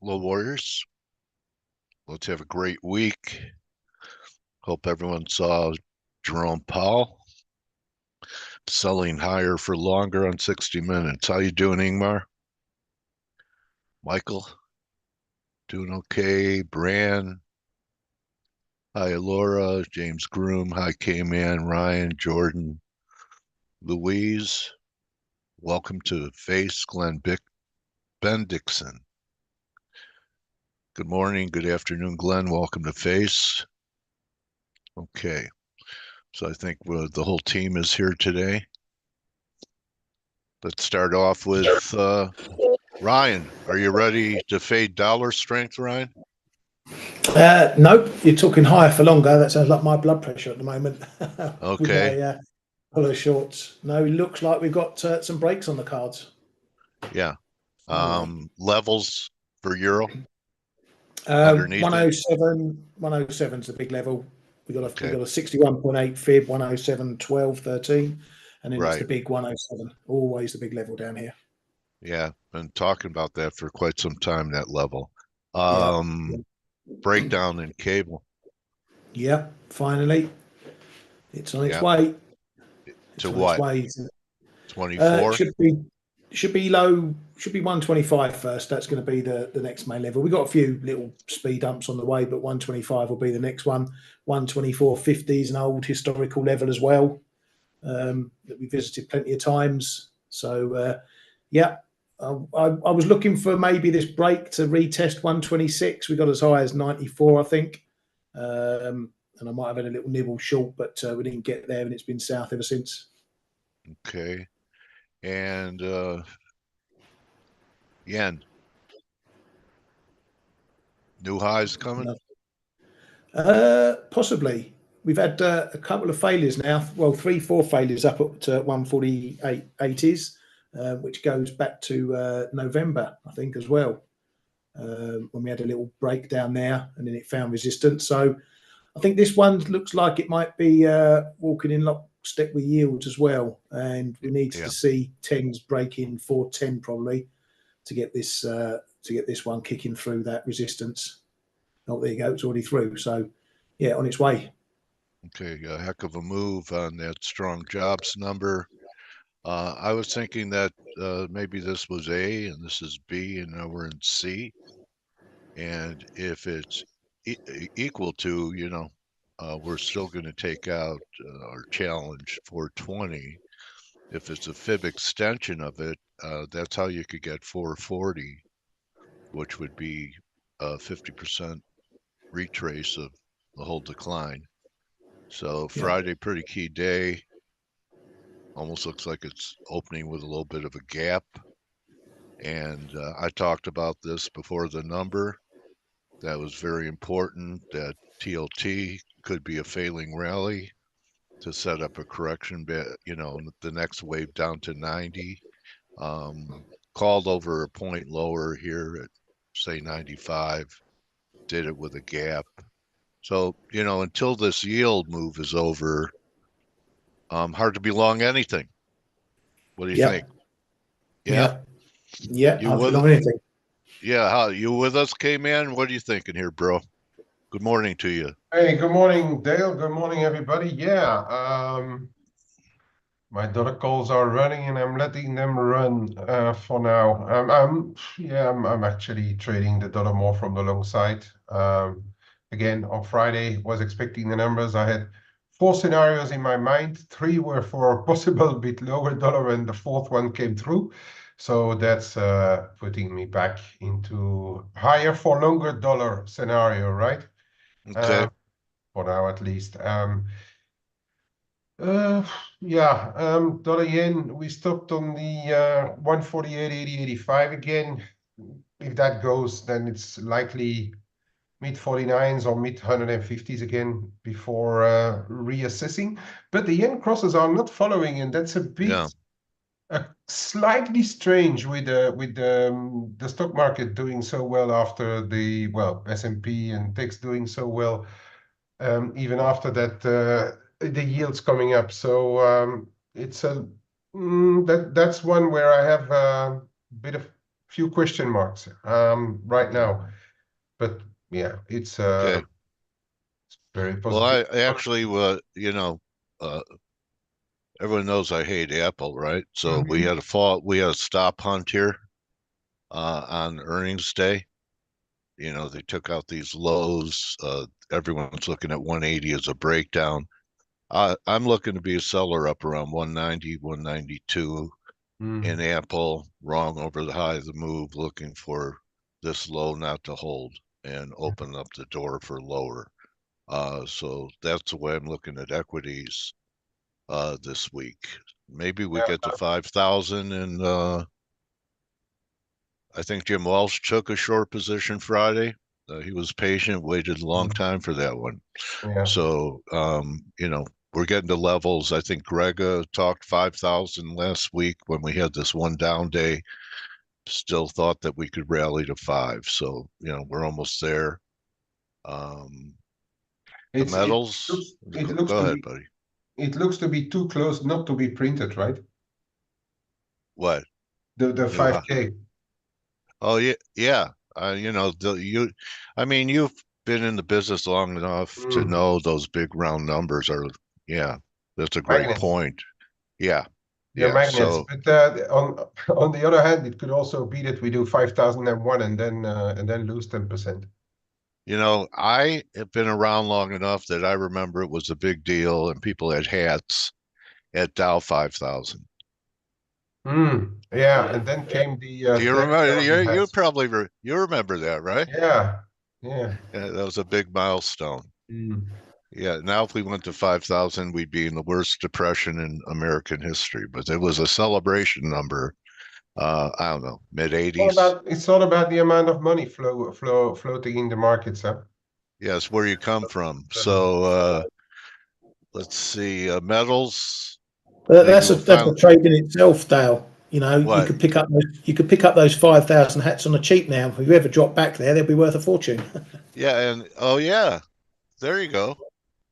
Hello, Warriors. Let's have a great week. Hope everyone saw Jerome Powell selling higher for longer on 60 Minutes. How you doing, Ingmar? Michael? Doing okay. Bran? Hi, Laura. James Groom. Hi, Kman. Ryan. Jordan. Louise. Welcome to F.A.C.E. Glenn Bendixson. Good morning. Good afternoon, Glenn. Welcome to F.A.C.E. Okay. So I think the whole team is here today. Let's start off with Ryan. Are you ready to fade dollar strength, Ryan? Nope, you're talking higher for longer. That sounds like my blood pressure at the moment. Okay. With a pull of shorts. No, it looks like we've got some breaks on the cards. Yeah. Levels for euro? Underneath 107, 107 is the big level. We got a 61.8 fib, 107, 12, 13, and then it's the big 107. Always the big level down here. Yeah, been talking about that for quite some time, that level. Breakdown in cable. Yeah, finally. It's on its way. To what? 24? Should be low, should be 125 first. That's going to be the next main level. We've got a few little speed umps on the way, but 125 will be the next one. 124.50 is an old historical level as well that we visited plenty of times. So, yeah, I was looking for maybe this break to retest 126. We got as high as 94, I think. And I might have had a little nibble short, but we didn't get there, and it's been south ever since. Okay. And yen. New highs coming? Possibly. We've had a couple of failures now. Well, 3-4 failures up to 148.80s, which goes back to November, I think, as well, when we had a little breakdown there and then it found resistance. So I think this one looks like it might be walking in lockstep with yields as well. And we need to see 10s breaking 410 probably to get this one kicking through that resistance. Oh, there you go. It's already through. So, yeah, on its way. Okay, a heck of a move on that strong jobs number. I was thinking that maybe this was A and this is B and now we're in C. And if it's equal to, we're still going to take out our challenge 420. If it's a fib extension of it, that's how you could get 440, which would be a 50% retrace of the whole decline. So Friday, pretty key day. Almost looks like it's opening with a little bit of a gap. And I talked about this before the number. That was very important, that TLT could be a failing rally to set up a correction, the next wave down to 90. Called over a point lower here at, say, 95. Did it with a gap. So, until this yield move is over, hard to be long anything. What do you think? Yeah. Hard to be long anything. Yeah, you with us, Kman? What are you thinking here, bro? Good morning to you. Hey, good morning, Dale. Good morning, everybody. Yeah, my dollar calls are running, and I'm letting them run for now. I'm actually trading the dollar more from the long side. Again, on Friday, was expecting the numbers. I had 4 scenarios in my mind. 3 were for a possible bit lower dollar, and the 4th one came through. So that's putting me back into higher for longer dollar scenario, right? Okay. For now, at least. Dollar yen, we stopped on the 148.80-85 again. If that goes, then it's likely mid 49s or mid 150s again before reassessing. But the yen crosses are not following, and that's a bit slightly strange with the stock market doing so well after the S&P and techs doing so well. Even after that, the yields coming up. So it's that's one where I have a bit of few question marks right now, but yeah, it's Okay. very Well, positive. I actually, uh, everyone knows I hate Apple, right? So we Mhm. had we had a stop hunt here on earnings day. They took out these lows. Everyone's looking at 180 as a breakdown. I'm looking to be a seller up around 190, 192 in Mm. Apple, wrong over the high of the move, looking for this low not to hold and open up the door for lower. So that's the way I'm looking at equities this week. Maybe we get to 5,000 and I think Jim Walsh took a short position Friday. He was patient, waited a long time for that one. Yeah. So, we're getting to levels. I think Greg talked 5,000 last week when we had this one down day. Still thought that we could rally to five. So, we're almost there. The It's metals, it looks go to ahead, be buddy. it looks to be too close not to be printed, right? What? The New high? 5K. Oh, yeah, yeah. I mean, you've been in the business long enough to Mm. know those big round numbers are, yeah, that's a great Magnets. point. Yeah, They're yeah. magnets. So, But on the other hand, it could also be that we do 5,001 and then lose 10%. I have been around long enough that I remember it was a big deal and people had hats at Dow 5,000. Mm. Yeah, and then came the Do you remember? 30,000 You hats. probably you remember that, right? Yeah, yeah. Yeah, that was a big milestone. Mm. Yeah, now if we went to 5,000, we'd be in the worst depression in American history. But it was a celebration number. I don't know, mid 80s. It's all about the amount of money floating in the markets, huh? Yes, where you come from. Um, So let's see, metals. But Maybe we'll that's find a trade in itself, Dale. You what? could pick up those 5,000 hats on the cheap now. If you ever drop back there, they'll be worth a fortune. Yeah, and oh yeah, there you go.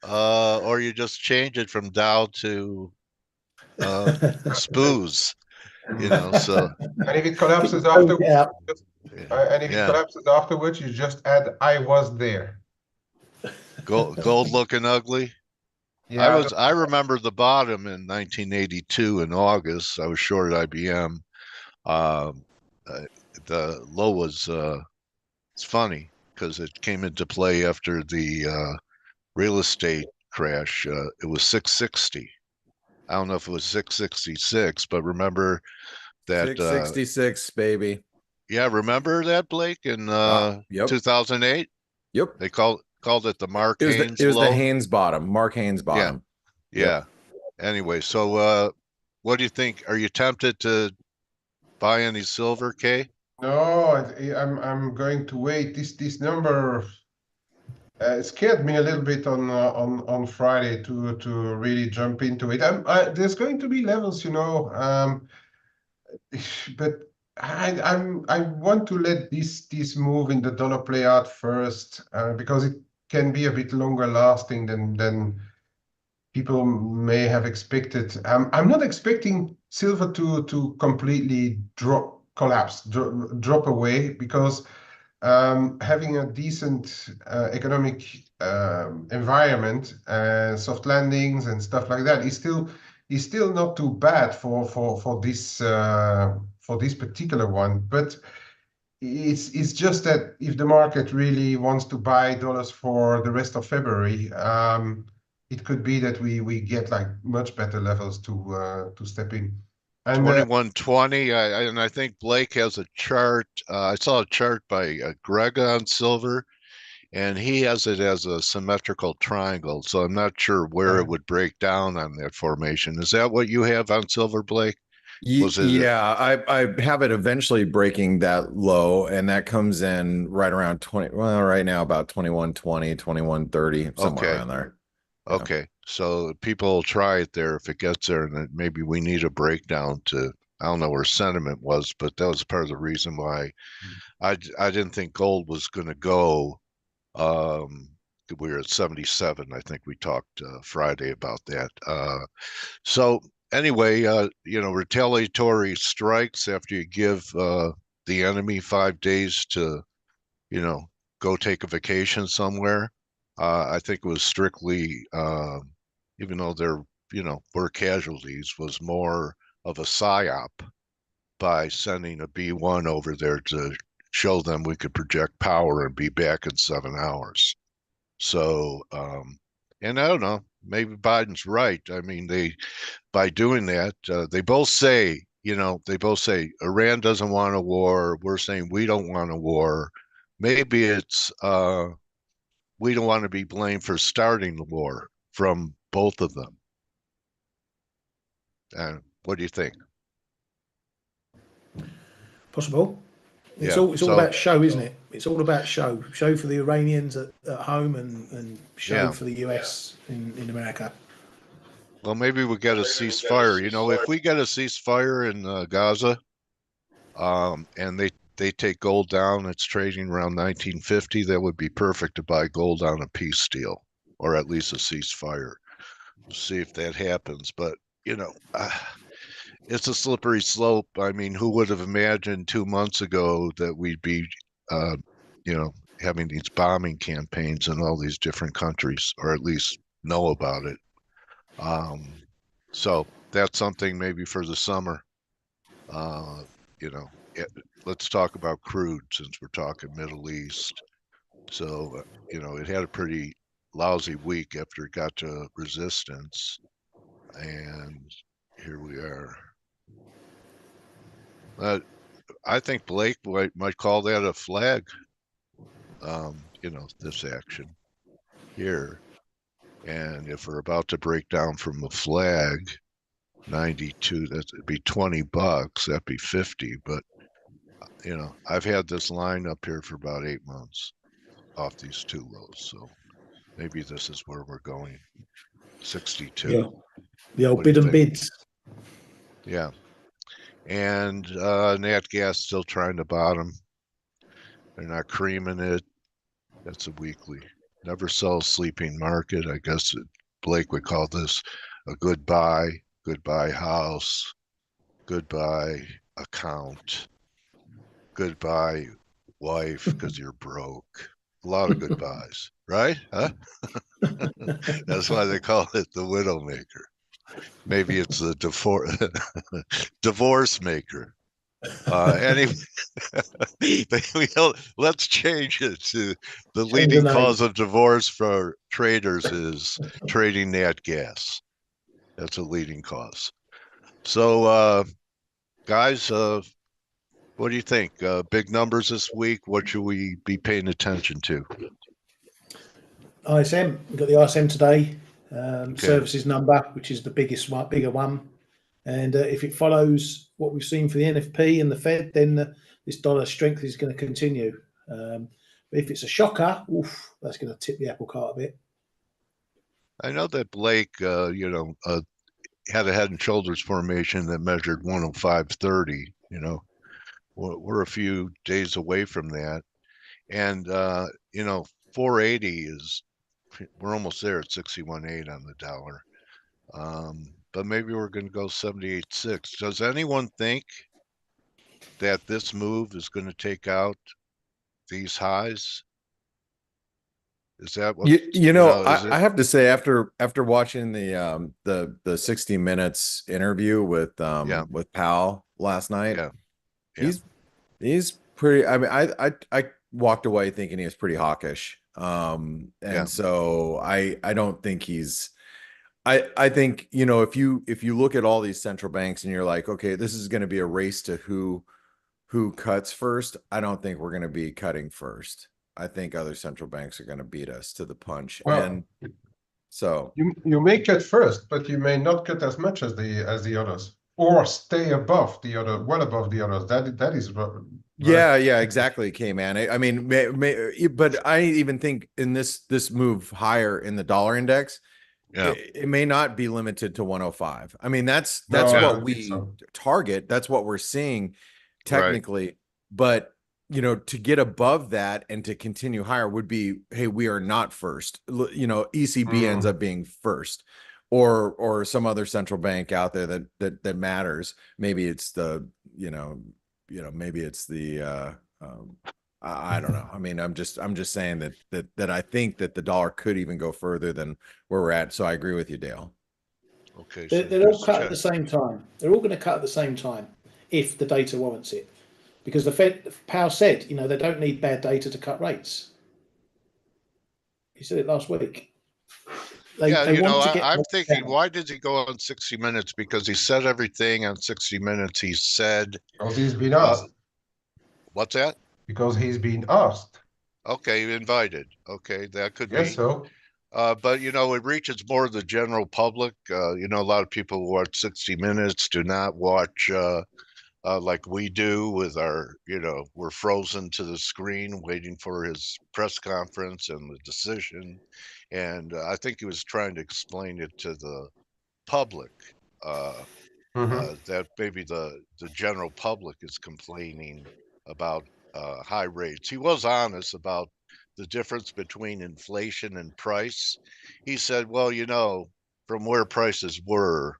Or you just change it from Dow to uh spoos, so and if it Get collapses your phone afterwards, out. yeah, yeah. you just add "I was there." Gold looking ugly. Yeah, I remember the bottom in 1982 in August. I was short at IBM. Um, uh, the low was it's funny because it came into play after the real estate crash. It was 660. I don't know if it was 666, but remember that 666, baby. yeah, remember that, Blake, in Yep. 2008? Yep. They called it the Mark It was Haynes it was the low. Haynes bottom, Mark Haynes Yeah, bottom. yeah. Yep. Anyway, so what do you think? Are you tempted to buy any silver, Kay? no, I'm going to wait. This number scared me a little bit on Friday to really jump into it. There's going to be levels, but I want to let this move in the dollar play out first because it can be a bit longer lasting than people may have expected. I'm not expecting silver to completely drop away because having a decent economic environment, soft landings and stuff like that is still not too bad for this particular one. But it's just that if the market really wants to buy dollars for the rest of February, it could be that we get like much better levels to step in. And 2120. And I think Blake has a chart. I saw a chart by Greg on silver, and he has it as a symmetrical triangle. So I'm not sure where it would break down on that formation. Is that what you have on silver, Blake? Was it Yeah, I have it eventually breaking that low, and that comes in right around 20. Well, right now about 2120, 2130, somewhere okay? around there. Yeah. Okay, so people will try it there if it gets there, and then maybe we need a breakdown to. I don't know where sentiment was, but that was part of the reason why I didn't think gold was going to go. Um, we were at 77. I think we talked Friday about that. So anyway, retaliatory strikes after you give the enemy 5 days to, you know, go take a vacation somewhere. I think it was strictly, even though there, you know, were casualties, was more of a psyop by sending a B-1 over there to show them we could project power and be back in 7 hours. So, and I don't know, maybe Biden's right. I mean, by doing that, they both say, you know, they both say Iran doesn't want a war. We're saying we don't want a war. Maybe it's we don't want to be blamed for starting the war from both of them. And what do you think? Possible. It's Yeah, all so about show, isn't it? It's all about show. Show for the Iranians at home and show yeah. for the US in America. Well, maybe we get a ceasefire. You know, if we get a ceasefire in Gaza, and they take gold down, it's trading around 1950. That would be perfect to buy gold on a peace deal, or at least a ceasefire. See if that happens. But you know, it's a slippery slope. I mean, who would have imagined 2 months ago that we'd be, you know, having these bombing campaigns in all these different countries, or at least know about it. So that's something maybe for the summer. You know, let's talk about crude since we're talking Middle East. So, you know, it had a pretty lousy week after it got to resistance. And here we are. I think Blake might call that a flag, you know, this action here. And if we're about to break down from a flag, 92, that'd be $20, that'd be 50. But, you know, I've had this line up here for about 8 months off these two lows. So maybe this is where we're going. 62. Yeah. The old What do you bid and think? bids. Yeah. And nat gas still trying to bottom. They're not creaming it. That's a weekly. Never sell sleeping market. I guess Blake would call this a goodbye house, goodbye account, goodbye wife because you're broke. A lot of goodbyes, right? Huh? That's why they call it the widowmaker. Maybe it's the divorce maker. Anyway, let's change it to the leading cause of divorce for traders is trading nat gas. That's a leading cause. So, guys, what do you think? Big numbers this week. What should we be paying attention to? ISM. We've got the ISM today. Okay. Services number, which is the bigger one. And if it follows what we've seen for the NFP and the Fed, then this dollar strength is going to continue. But if it's a shocker, oof, that's going to tip the apple cart a bit. I know that Blake, you know, had a head and shoulders formation that measured 105.30. You know, we're a few days away from that, and you know, 480 is we're almost there at 61.8 on the dollar. But maybe we're going to go 78.6. Does anyone think that this move is going to take out these highs? Is that what you know? I have to say after watching the 60 Minutes interview with Powell last night, he's pretty. I mean, I walked away thinking he was pretty hawkish. So I don't think he's. I think, you know, if you look at all these central banks and you're like, okay, this is going to be a race to who cuts first. I don't think we're going to be cutting first. I think other central banks are going to beat us to the punch. Well, and so you may cut first, but you may not cut as much as the others, or stay above the other, well above the others. That is right. Yeah, exactly, Kman. I mean, but I even think in this move higher in the dollar index, it may not be limited to 105. I mean, that's what we target. That's what we're seeing technically. Right. But, you know, to get above that and to continue higher would be, hey, we are not first. You know, ECB ends up being first, or some other central bank out there that matters. Maybe it's the, you know, maybe it's the I don't know. I mean, I'm just saying that I think that the dollar could even go further than where we're at. So I agree with you, Dale. Okay, so They're all cut at the same time. They're all going to cut at the same time if the data warrants it, because the Fed Powell said, they don't need bad data to cut rates. He said it last week. They want to get. I'm thinking, down. why did he go on 60 Minutes? Because he said everything on 60 Minutes. He said, because he's been asked. What's that? Because he's been asked. Okay, invited. Okay, that could Guess be. so. But it reaches more of the general public. A lot of people who watch 60 Minutes do not watch like we do with our, we're frozen to the screen waiting for his press conference and the decision. And I think he was trying to explain it to the public that maybe the general public is complaining about high rates. He was honest about the difference between inflation and price. He said, well, from where prices were,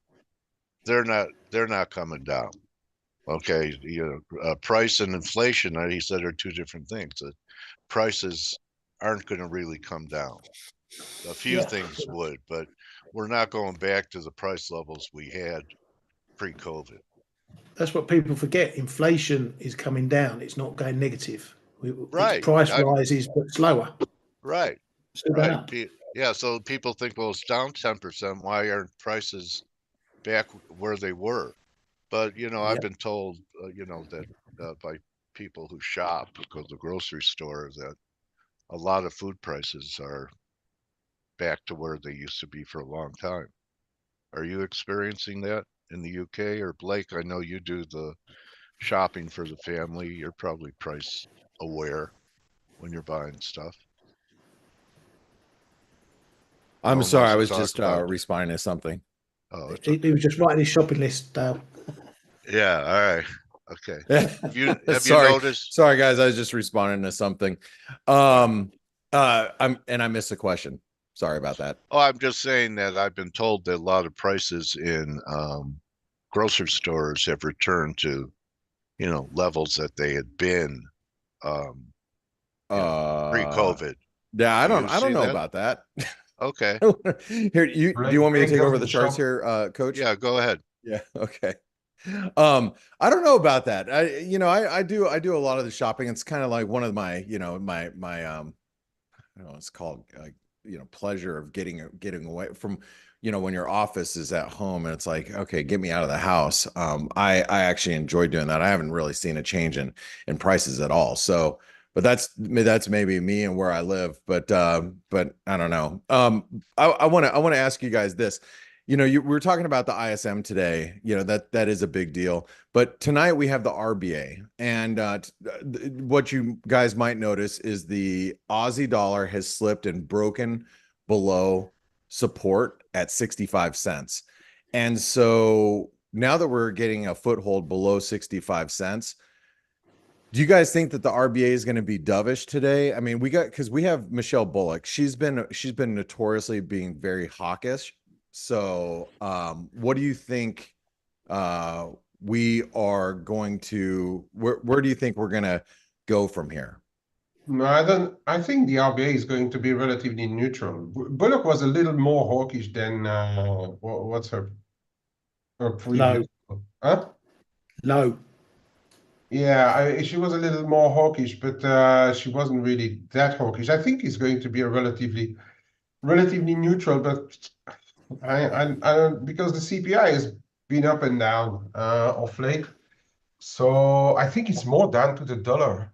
they're not coming down. Okay, price and inflation, he said, are two different things. Prices aren't going to really come down. A few things would, but we're not going back to the price levels we had pre-COVID. That's what people forget. Inflation is coming down. It's not going negative. Right. It's price rises, but slower. Right. Still going up. Yeah. So people think, well, it's down 10%. Why aren't prices back where they were? But, I've been told, that by people who shop, go to the grocery store, that a lot of food prices are back to where they used to be for a long time. Are you experiencing that in the UK? Or Blake, I know you do the shopping for the family. You're probably price aware when you're buying stuff. I'm sorry, I was just responding to something. Oh, he was just writing his shopping list, Dale. Yeah, all right. Okay. Have you sorry, noticed? Sorry, guys, I was just responding to something. I missed a question. Sorry about that. Oh, I'm just saying that I've been told that a lot of prices in grocery stores have returned to, levels that they had been pre-COVID. Yeah, I don't know about that. Okay. Here, do you want me to take over the charts here, Coach? Yeah, go ahead. Yeah, okay. I don't know about that. I do a lot of the shopping. It's kind of like one of my, my I don't know, it's called pleasure of getting away from, when your office is at home and it's like, okay, get me out of the house. I actually enjoy doing that. I haven't really seen a change in prices at all. So, but that's maybe me and where I live, but I don't know. I want to ask you guys this. We were talking about the ISM today, that is a big deal, but tonight we have the RBA, and what you guys might notice is the Aussie dollar has slipped and broken below support at 65 cents. And so now that we're getting a foothold below 65 cents, do you guys think that the RBA is going to be dovish today? I mean, because we have Michelle Bullock. She's been notoriously being very hawkish. So, what do you think we are going to, where do you think we're going to go from here? No, I think the RBA is going to be relatively neutral. Bullock was a little more hawkish than, what's her previous? No. Huh? No. Yeah, she was a little more hawkish, but she wasn't really that hawkish. I think it's going to be a relatively neutral, but I don't, because the CPI has been up and down of late. So I think it's more down to the dollar,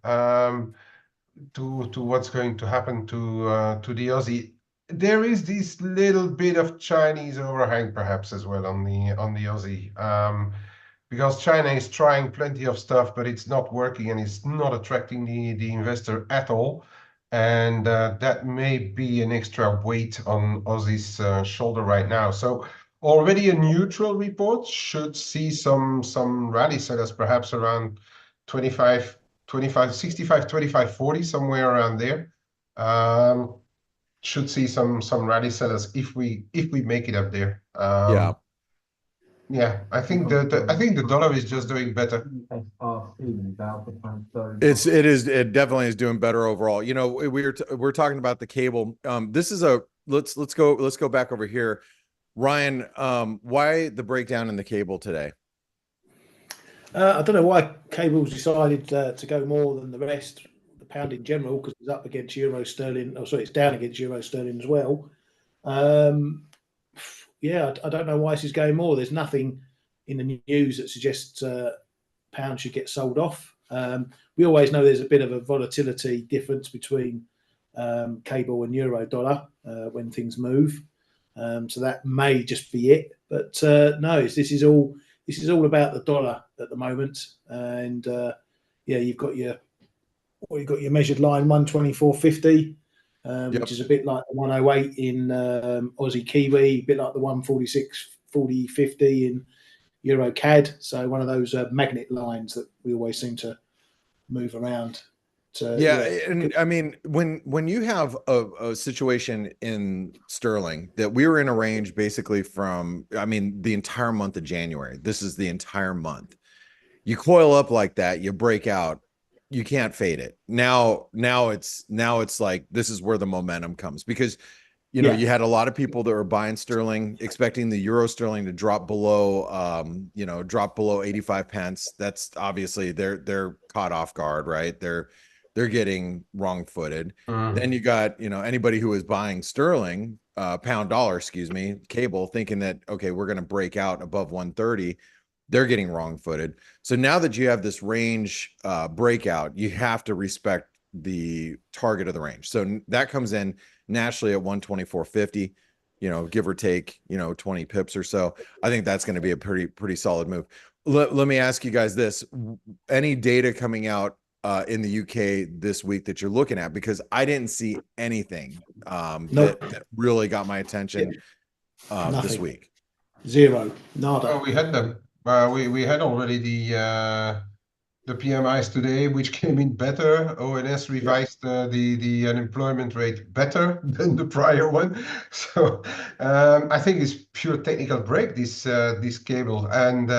to what's going to happen to the Aussie. There is this little bit of Chinese overhang perhaps as well on the Aussie, because China is trying plenty of stuff, but it's not working and it's not attracting the investor at all. And that may be an extra weight on Aussie's shoulder right now. So already a neutral report should see some rally sellers perhaps around 25, 65, 25, 40, somewhere around there. Should see some rally sellers if we make it up there. Yeah, I think the dollar is just doing better. It definitely is doing better overall. You know, we're talking about the cable. This is let's go back over here. Ryan, why the breakdown in the cable today? I don't know why cables decided to go more than the rest, the pound in general, because it's up against euro sterling. Oh, sorry, it's down against euro sterling as well. Yeah, I don't know why this is going more. There's nothing in the news that suggests pound should get sold off. We always know there's a bit of a volatility difference between cable and euro dollar when things move. So that may just be it. But no, this is all about the dollar at the moment. And yeah, you've got your measured line 124.50. Which is a bit like the 108 in Aussie Kiwi, a bit like the 146.40.50 in Euro CAD. So one of those magnet lines that we always seem to move around. Yeah, and I mean, when you have a situation in sterling that we were in a range basically from, I mean, the entire month of January. This is the entire month. You coil up like that, you break out. You can't fade it. Now it's like this is where the momentum comes, because you know you had a lot of people that were buying sterling, expecting the euro sterling to drop below 85 pence. That's obviously they're caught off guard, right? They're getting wrong-footed. Then you got, you know, anybody who is buying sterling, pound dollar, excuse me, cable, thinking that okay, we're going to break out above 130. They're getting wrong-footed. So now that you have this range breakout, you have to respect the target of the range. So that comes in nationally at 124.50, you know, give or take, you know, 20 pips or so. I think that's going to be a pretty solid move. Let me ask you guys this. Any data coming out in the UK this week that you're looking at? Because I didn't see anything that really got my attention this week. Zero. Nada. Oh, we had them. We had already the PMIs today, which came in better. ONS revised the unemployment rate better than the prior one. So I think it's pure technical break, this cable, and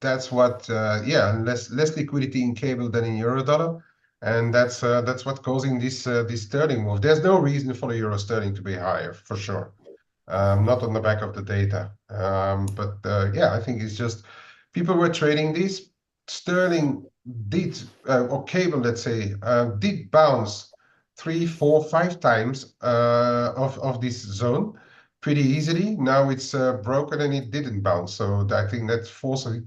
that's what less liquidity in cable than in euro dollar, and that's what causing this sterling move. There's no reason for the euro sterling to be higher, for sure. Not on the back of the data. But yeah, I think it's just people were trading this. Sterling did, or cable, let's say, did bounce 3, 4, 5 times of this zone pretty easily. Now it's broken and it didn't bounce. So I think that's forcing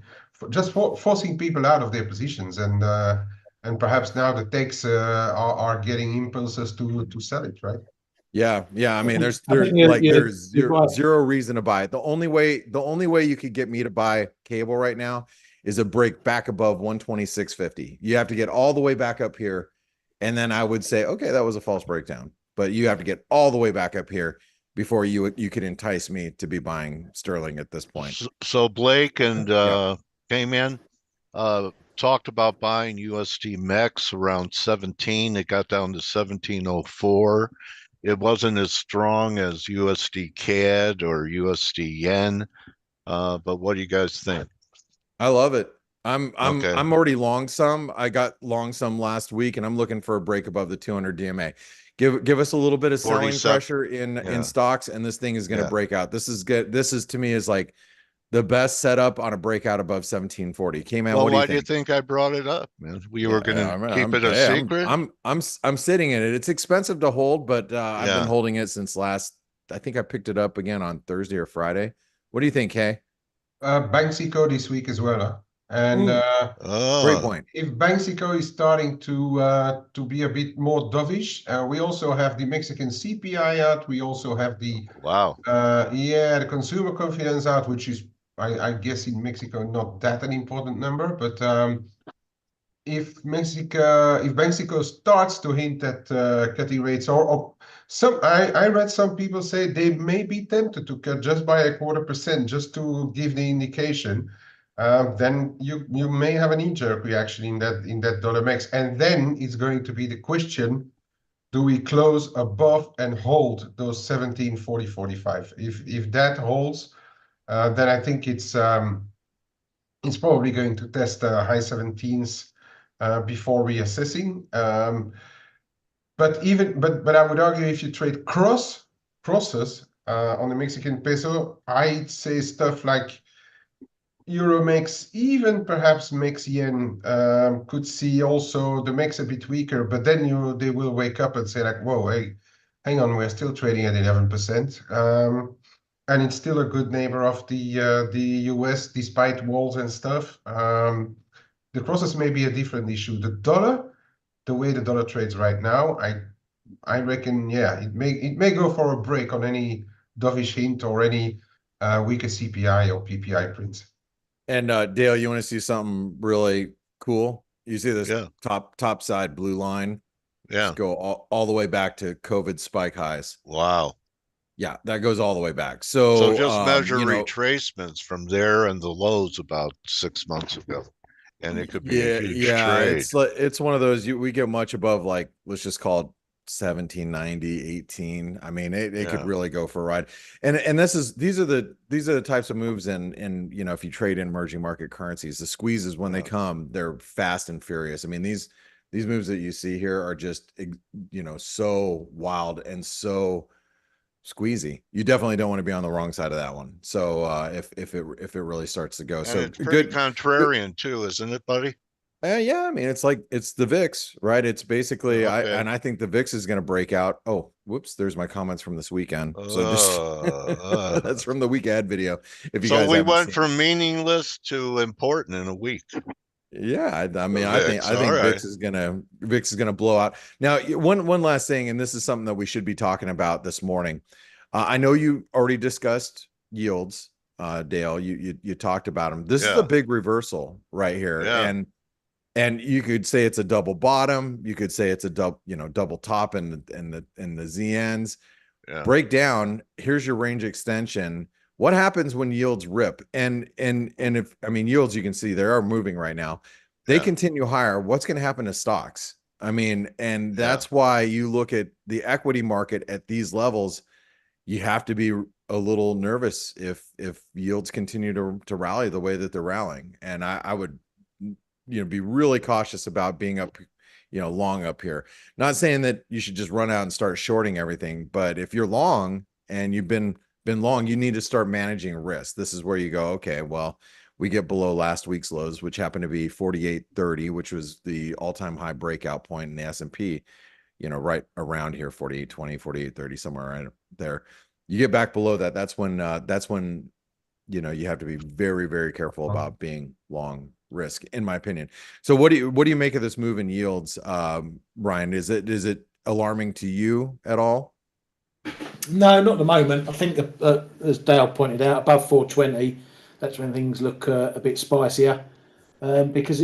people out of their positions, and perhaps now the takes are getting impulses to sell it, right? Yeah. I mean, there's zero reason to buy it. The only way you could get me to buy cable right now is a break back above 126.50. You have to get all the way back up here, and then I would say, okay, that was a false breakdown. But you have to get all the way back up here before you could entice me to be buying sterling at this point. So Blake and Kman talked about buying USDMX around 17. It got down to 1704. It wasn't as strong as USD CAD or USD Yen, but what do you guys think? I love it. I'm already long some. I got long some last week, and I'm looking for a break above the 200 DMA. Give us a little bit of selling pressure in stocks, and this thing is going to break out. This is good. This is, to me, is like the best setup on a breakout above 1740. Kman, well, what do you think? Why do you think I brought it up, man? We were going to keep it a secret. I'm sitting in it. It's expensive to hold, but I've been holding it since last. I think I picked it up again on Thursday or Friday. What do you think, Kay? Banxico this week as well, huh? And great point. If Banxico is starting to be a bit more dovish, we also have the Mexican CPI out. We also have the the consumer confidence out, which is I guess in Mexico not that an important number, but if Banxico starts to hint at cutting rates, or some, I read some people say they may be tempted to cut just by 0.25% just to give the indication. Then you may have a knee-jerk reaction in that dollar max, and then it's going to be the question: do we close above and hold those 17.40-45? If that holds, then I think it's it's probably going to test high 17s before reassessing. But I would argue if you trade crosses on the Mexican peso, I'd say stuff like Euro Mex, even perhaps Mex yen, could see also the Mex a bit weaker, but then they will wake up and say like, whoa, hey, hang on, we're still trading at 11%. And it's still a good neighbor of the US despite walls and stuff. The crosses may be a different issue. The way the dollar trades right now, I reckon, yeah, it may go for a break on any dovish hint or any weaker CPI or PPI prints. And Dale, you want to see something really cool? You see this top side blue line? Just go all the way back to COVID spike highs. Wow. Yeah, that goes all the way back. So just measure retracements from there and the lows about 6 months ago, and it could be a huge trade. It's one of those we get much above, like, let's just call it 1790, 18. I mean, it could really go for a ride. And these are the types of moves in you know, if you trade in emerging market currencies, the squeezes when they come, they're fast and furious. I mean, these moves that you see here are just, you know, so wild and so squeezy. You definitely don't want to be on the wrong side of that one. So if it really starts to go, and so it's pretty contrarian too, isn't it, buddy? Yeah, I mean, it's the VIX, right? It's basically, I think the VIX is going to break out. Oh, whoops! There's my comments from this weekend. So just that's from the week ad video. If you guys we went from meaningless to important in a week. Yeah, I mean, I think VIX is gonna blow out. Now, one last thing, and this is something that we should be talking about this morning. I know you already discussed yields, Dale. You talked about them. This is a big reversal right here, and you could say it's a double bottom. You could say it's a double top in the ZNs. Break down. Here's your range extension. What happens when yields rip? And if, I mean, yields, you can see they are moving right now. They continue higher. What's going to happen to stocks? I mean, and that's why you look at the equity market at these levels. You have to be a little nervous if yields continue to rally the way that they're rallying. And I would, be really cautious about being up, long up here. Not saying that you should just run out and start shorting everything, but if you're long and you've been long, you need to start managing risk. This is where you go, okay, well, we get below last week's lows, which happened to be 48.30, which was the all-time high breakout point in the S&P, right around here, 48.20, 48.30, somewhere right there. You get back below that, that's when you have to be very, very careful about being long risk, in my opinion. So what do you make of this move in yields, Brian? Is it alarming to you at all? No, not at the moment. I think as Dale pointed out, above 420, that's when things look a bit spicier. Because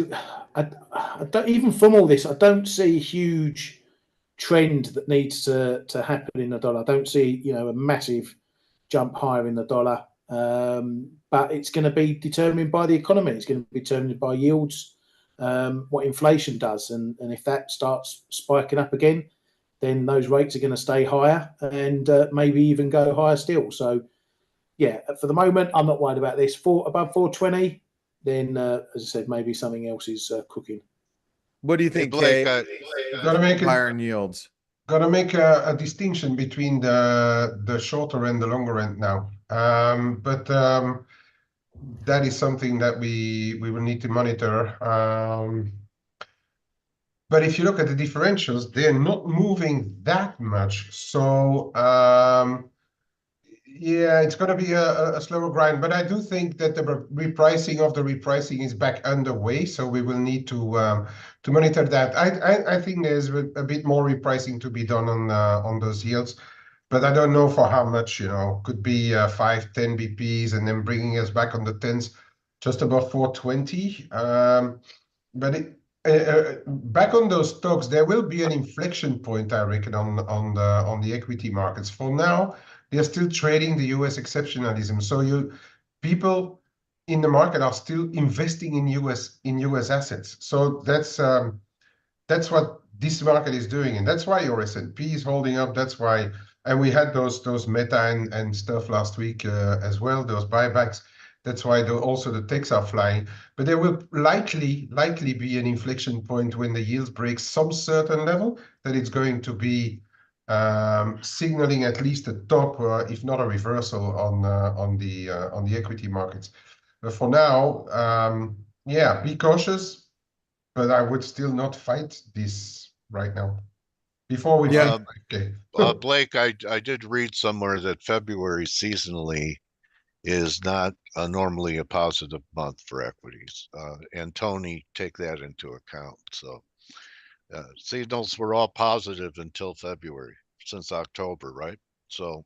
I don't, even from all this, I don't see a huge trend that needs to happen in the dollar. I don't see a massive jump higher in the dollar. But it's going to be determined by the economy. It's going to be determined by yields, what inflation does, and if that starts spiking up again, then those rates are going to stay higher and maybe even go higher still. So, yeah, for the moment, I'm not worried about this. Above 420, then, as I said, maybe something else is cooking. What do you think, Blake? Gotta make higher in yields. Gotta make a distinction between the shorter and the longer end now. But that is something that we will need to monitor. But if you look at the differentials, they're not moving that much. So yeah, it's going to be a slower grind. But I do think that the repricing is back underway. So we will need to monitor that. I think there's a bit more repricing to be done on those yields. But I don't know for how much, could be 5, 10 BPs and then bringing us back on the 10s, just above 420. But back on those stocks, there will be an inflection point, I reckon, on the equity markets. For now, they're still trading the US exceptionalism. So people in the market are still investing in US assets. So that's what this market is doing, and that's why your S&P is holding up. That's why, and we had those Meta and stuff last week as well, those buybacks. That's why also the ticks are flying. But there will likely be an inflection point when the yields break some certain level, that it's going to be signaling at least a top, if not a reversal on the equity markets. But for now, yeah, be cautious. But I would still not fight this right now. Before we Yeah. okay. Blake, I did read somewhere that February seasonally is not normally a positive month for equities. And Tony, take that into account. So signals were all positive until February, since October, right? So,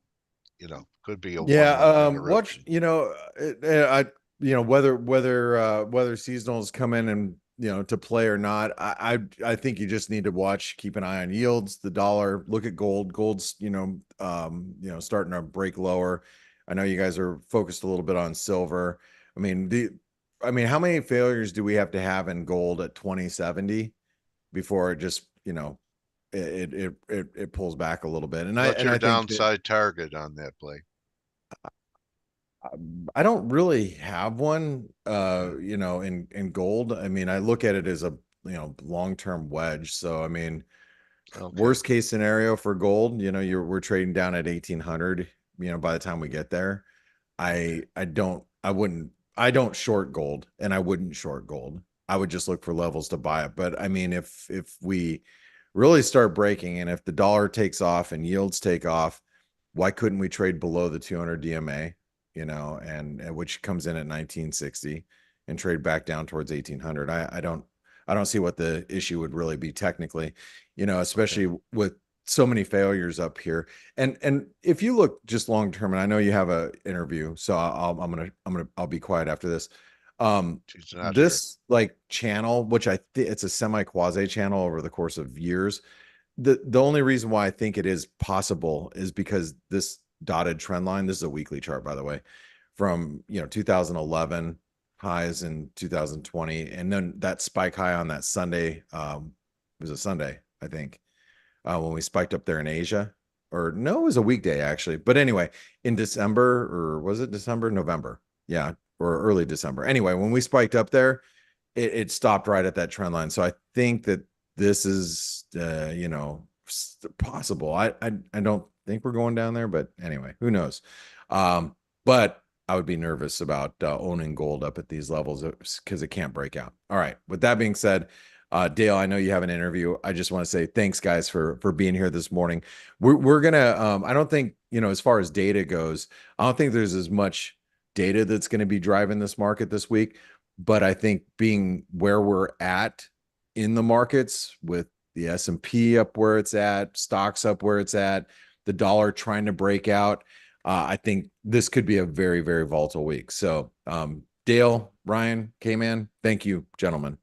you know, could be a 1 month interruption. Watch, whether seasonals come in and to play or not, I think you just need to watch, keep an eye on yields, the dollar, look at gold. Gold's starting to break lower. I know you guys are focused a little bit on silver. I mean, how many failures do we have to have in gold at 2070 before it just it pulls back a little bit? And what's your think downside target on that, Blake? I don't really have one, in gold. I mean, I look at it as a, long-term wedge. So, I mean, worst case scenario for gold, we're trading down at 1800, by the time we get there. I don't short gold, and I wouldn't short gold. I would just look for levels to buy it. But I mean, if we really start breaking, and if the dollar takes off and yields take off, why couldn't we trade below the 200 DMA? And which comes in at 1960, and trade back down towards 1800. I don't see what the issue would really be technically, especially with so many failures up here. And if you look just long term, and I know you have a interview, so I'll be quiet after this. This like channel, which I think it's a semi quasi channel over the course of years. The only reason why I think it is possible is because this dotted trend line, this is a weekly chart, by the way, from 2011 highs in 2020, and then that spike high on that Sunday, it was a Sunday, I think, when we spiked up there in Asia. Or no, it was a weekday actually, but anyway, in December, or was it November, yeah, or early December, anyway, when we spiked up there, it stopped right at that trend line. So I think that this is possible. I don't think we're going down there, but anyway, who knows? But I would be nervous about owning gold up at these levels because it can't break out. All right. With that being said, Dale, I know you have an interview. I just want to say thanks, guys, for being here this morning. We're gonna. I don't think as far as data goes, I don't think there's as much data that's going to be driving this market this week. But I think being where we're at in the markets, with the S&P up where it's at, stocks up where it's at, the dollar trying to break out, I think this could be a very, very volatile week. So, Dale, Ryan, Kman, thank you, gentlemen.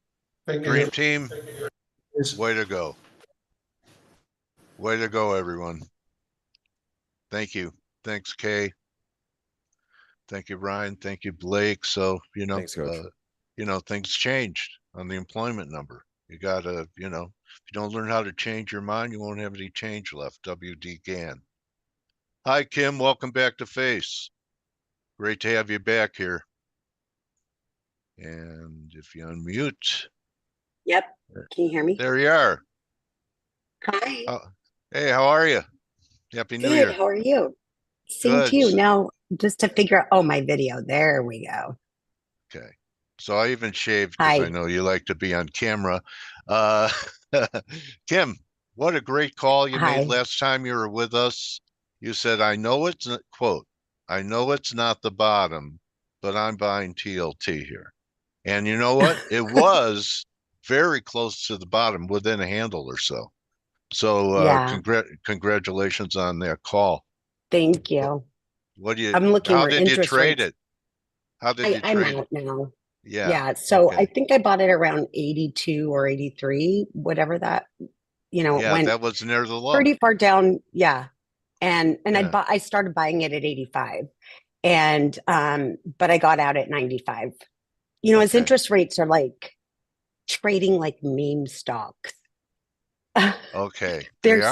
Thank you. Dream team, way to go. Way to go, everyone. Thank you. Thanks, Kay. Thank you, Ryan. Thank you, Blake. So, Thanks, Coach. Things changed on the employment number. You gotta, if you don't learn how to change your mind, you won't have any change left. WD Gann. Hi, Kim. Welcome back to F.A.C.E. Great to have you back here. And if you unmute. Yep. Can you hear me? There you are. Hi. Hey, how are you? Happy New Good. Year. How are you? Same Good. to you. Now, just to figure out, my video. There we go. Okay. So I even shaved because I know you like to be on camera. Kim, what a great call you made last time you were with us. You said, I know it's not the bottom, but I'm buying TLT here. And you know what? It was very close to the bottom, within a handle or so. So congratulations on that call. Thank you. I'm looking how did interest you trade rates. it? How did you trade it? Now. Yeah. So I think I bought it around 82 or 83, whatever that, it went that was near the low. Pretty far down. Yeah. And I started buying it at 85, and but I got out at 95. As interest rates are like trading like meme stocks. Okay. There's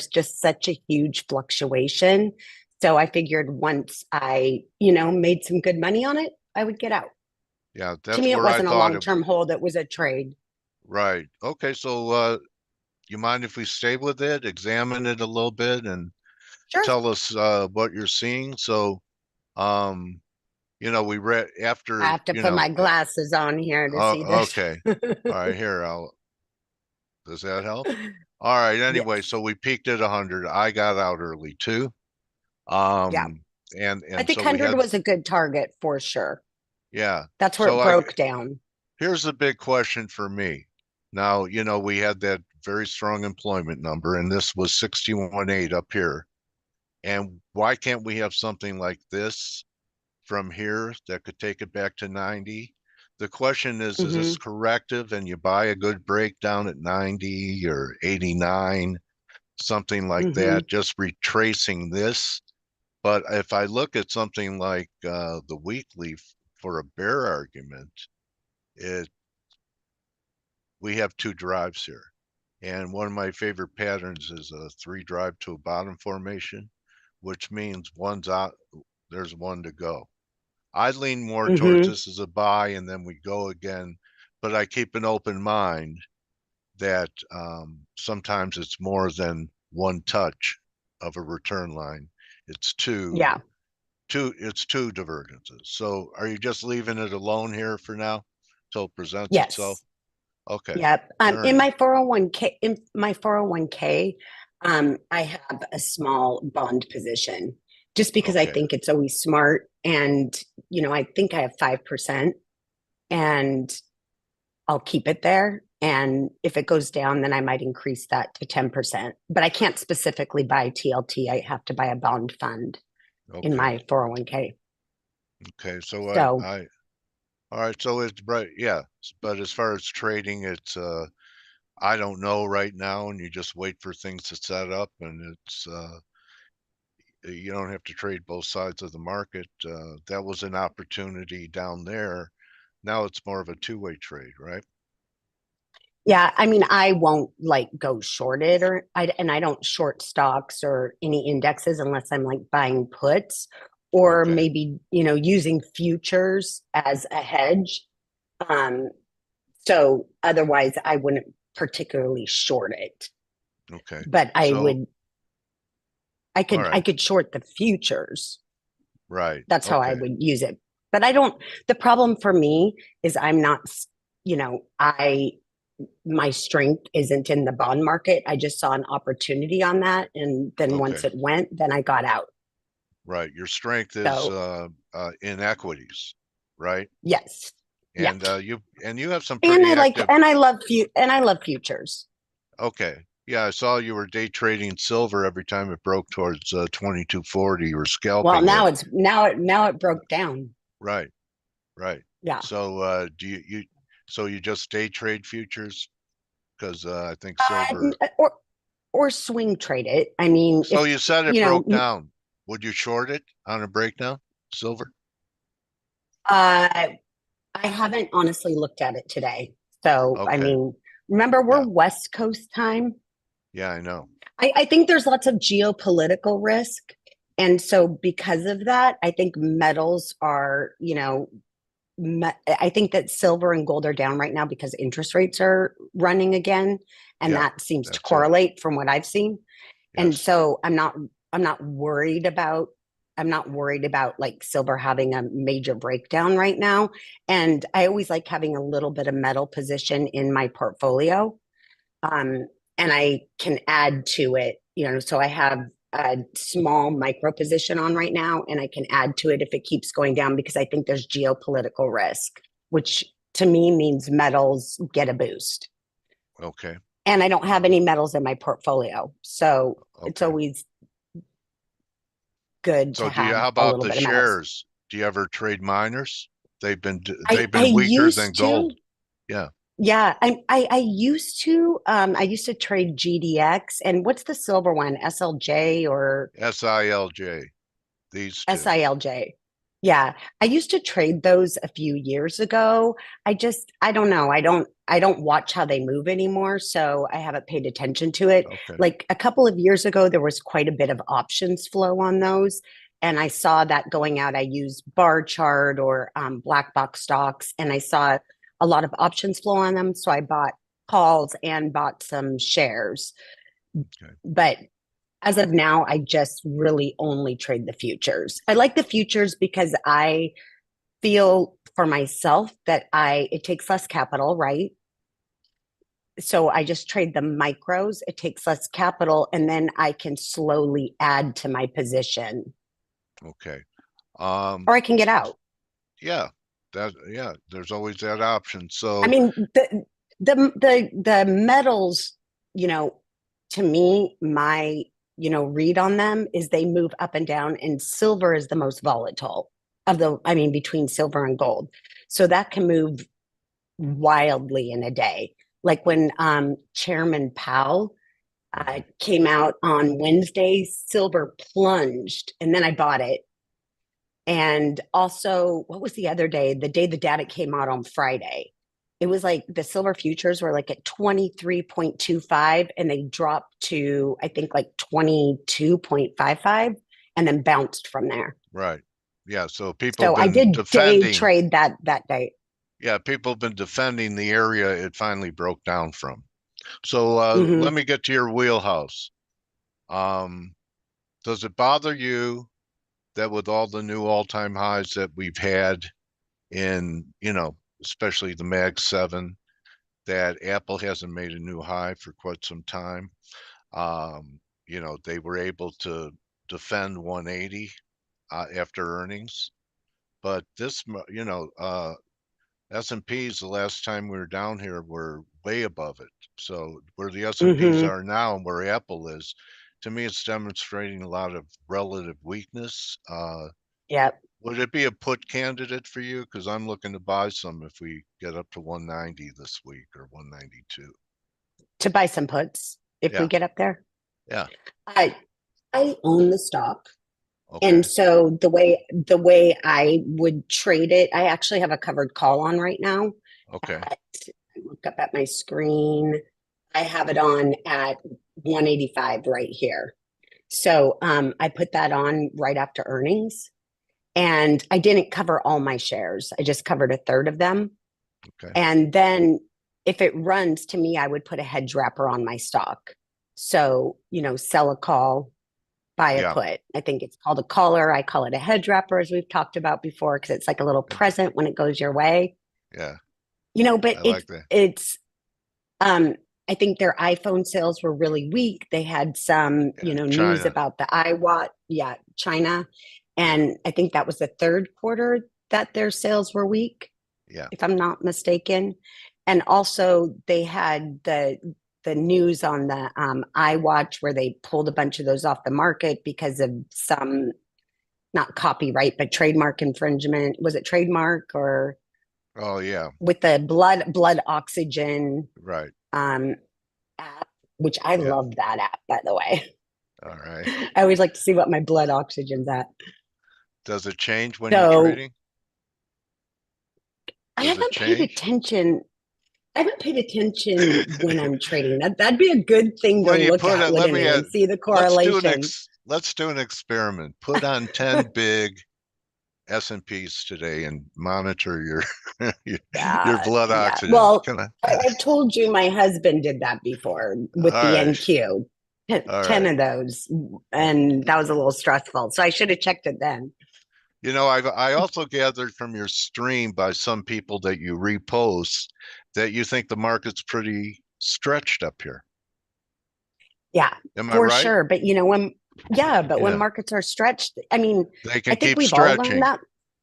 just such a huge fluctuation. So I figured once I, you know, made some good money on it, I would get out. Yeah, To that's me, it where I wasn't a thought it. long-term hold. It was a trade. Right. Okay. So, you mind if we stay with it, examine it a little bit, and Sure. tell us what you're seeing? So, um, you know, we read after. I have to You put know. my glasses on here to see this. Okay. All right. Here, does that help? All right. Anyway, Yes. so we peaked at 100. I got out early too. Yeah. And I think so we 100 had. was a good target for sure. Yeah. That's where So it broke down. here's the big question for me. Now, you know, we had that very strong employment number, and this was 61.8 up here. And why can't we have something like this from here that could take it back to 90? The question is this corrective and you buy a good breakdown at 90 or 89, something like that, just retracing this? But if I look at something like the weekly for a bear argument, we have two drives here. And one of my favorite patterns is a 3 drive to a bottom formation, which means one's out, there's one to go. I lean more towards this as a buy and then we go again, but I keep an open mind that sometimes it's more than one touch of a return line. It's two divergences. So are you just leaving it alone here for now till it presents itself? Yes. Okay. Yep. All In right. my 401k, I have a small bond position just because I Okay. think it's always smart. And, you know, I think I have 5% and I'll keep it there. And if it goes down, then I might increase that to 10%. But I can't specifically buy TLT. I have to buy a bond fund in Okay. my 401k. Okay. So So all right. So it's right. Yeah. But as far as trading, it's, I don't know right now. And you just wait for things to set up and it's, you don't have to trade both sides of the market. That was an opportunity down there. Now it's more of a two-way trade, right? yeah, I mean, I won't like go short it and I don't short stocks or any indexes unless I'm like buying puts or Okay. maybe, you know, using futures as a hedge. So otherwise I wouldn't particularly short it. Okay. But I right. could short the futures. Right. That's how I Okay. would use it. But the problem for me is I'm not, you know, my strength isn't in the bond market. I just saw an opportunity on that. And then once Okay. it went, then I got out. Right. Your strength is So in equities, right? yes. And Yeah. you have some And pretty active. I love futures. Okay. Yeah, I saw you were day trading silver every time it broke towards 2240 or scalping Well, it. now it broke down. Right. Right. Yeah. So do you so you just day trade futures? Because I think silver. Or swing trade it. I mean, So if you said it you know, broke down. Would you short it on a breakdown? Silver? I haven't honestly looked at it today. So I Okay. mean, remember we're Yeah. West Coast time. Yeah, I know. I think there's lots of geopolitical risk. And so because of that, I think metals are, you know, I think that silver and gold are down right now because interest rates are running again. And Yeah, that seems to that's it. correlate from what I've seen. And Yes. so I'm not worried about like silver having a major breakdown right now. And I always like having a little bit of metal position in my portfolio. And I can add to it, you know, so I have a small micro position on right now, and I can add to it if it keeps going down because I think there's geopolitical risk, which to me means metals get a boost. Okay. And I don't have any metals in my portfolio. So it's always good to have how a about little the bit of metals. shares? Do you ever trade miners? They've been I weaker than used to. gold. Yeah. Yeah, I used to trade GDX and what's the silver one? SLJ or SILJ. These two. SILJ. Yeah, I used to trade those a few years ago. I don't know. I don't watch how they move anymore, so I haven't paid attention to it. Okay. Like a couple of years ago, there was quite a bit of options flow on those, and I saw that going out. I used bar chart or black box stocks, and I saw a lot of options flow on them, so I bought calls and bought some shares. Okay. But as of now, I just really only trade the futures. I like the futures because I feel for myself that it takes less capital, right? So I just trade the micros. It takes less capital, and then I can slowly add to my position. Okay. Or I can get out. Yeah. There's always that option. So I mean, the metals, to me, my read on them is they move up and down, and silver is the most volatile between silver and gold. So that can move wildly in a day. Like when Chairman Powell came out on Wednesday, silver plunged, and then I bought it. And also, what was the other day? The day the data came out on Friday. It was like the silver futures were like at 23.25 and they dropped to, I think, like 22.55 and then bounced from there. right. Yeah. So people So have I been did day defending. trade that day. Yeah, people have been defending the area it finally broke down from. So let me get to your wheelhouse. Does it bother you that with all the new all-time highs that we've had in, especially the Mag 7, that Apple hasn't made a new high for quite some time? They were able to defend 180 after earnings, but this, S&Ps the last time we were down here were way above it. So where the S&Ps are now and where Apple is, to me, it's demonstrating a lot of relative weakness. Yep. Would it be a put candidate for you? Because I'm looking to buy some if we get up to 190 this week or 192. To buy some puts if we get up there. Yeah. I own the stock. Okay. And so the way I would trade it, I actually have a covered call on right now. Okay. I look up at my screen. I have it on at 185 right here. So I put that on right after earnings. And I didn't cover all my shares. I just covered a third of them. Okay. And then if it runs, to me, I would put a hedge wrapper on my stock. So, sell a call, buy a put. I think it's called a caller. I call it a hedge wrapper, as we've talked about before, because it's like a little present when it goes your way. Yeah. But it's I think their iPhone sales were really weak. They had some, news about the iWatch, China. And I think that was the third quarter that their sales were weak, if I'm not mistaken. And also they had the news on the iWatch where they pulled a bunch of those off the market because of some, not copyright, but trademark infringement. Was it trademark or? Oh yeah. With the blood oxygen. Right. App, which I love that app, by the way. All right. I always like to see what my blood oxygen's at. Does it change when you're trading? I haven't paid attention. I haven't paid attention when I'm trading. That'd be a good thing to look at, wouldn't it? And see the correlation. Let's do an experiment. Put on 10 big S&Ps today and monitor your blood oxygen. Well, I've told you my husband did that before with the NQ. 10 of those, and that was a little stressful. So I should have checked it then. I also gathered from your stream by some people that you repost that you think the market's pretty stretched up here. Yeah, am I right? Sure. But when markets are stretched, I think we've all learned that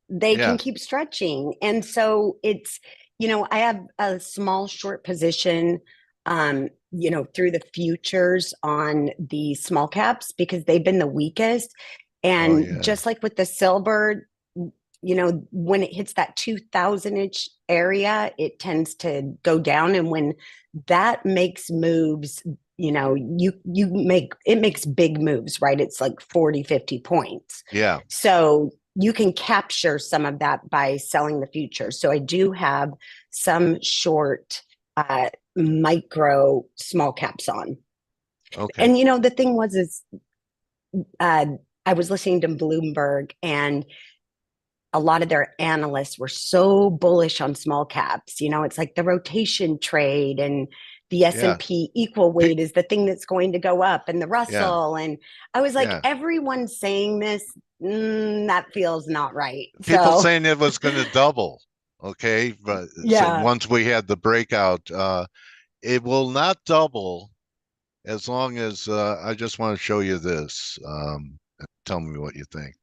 they can keep stretching. And so it's, I have a small short position, through the futures on the small caps because they've been the weakest. And just like with the silver, when it hits that 2000-ish area, it tends to go down. And when that makes moves, it makes big moves, right? It's like 40, 50 points. Yeah. So you can capture some of that by selling the futures. So I do have some short micro small caps on. Okay. And you know, the thing was is I was listening to Bloomberg, and a lot of their analysts were so bullish on small caps. You know, it's like the rotation trade, and the S&P equal weight is the thing that's going to go up, and the Russell. And I was like, everyone's saying this. That feels not right. People saying it was going to double. Okay. But once we had the breakout, it will not double as long as I just want to show you this. Tell me what you think.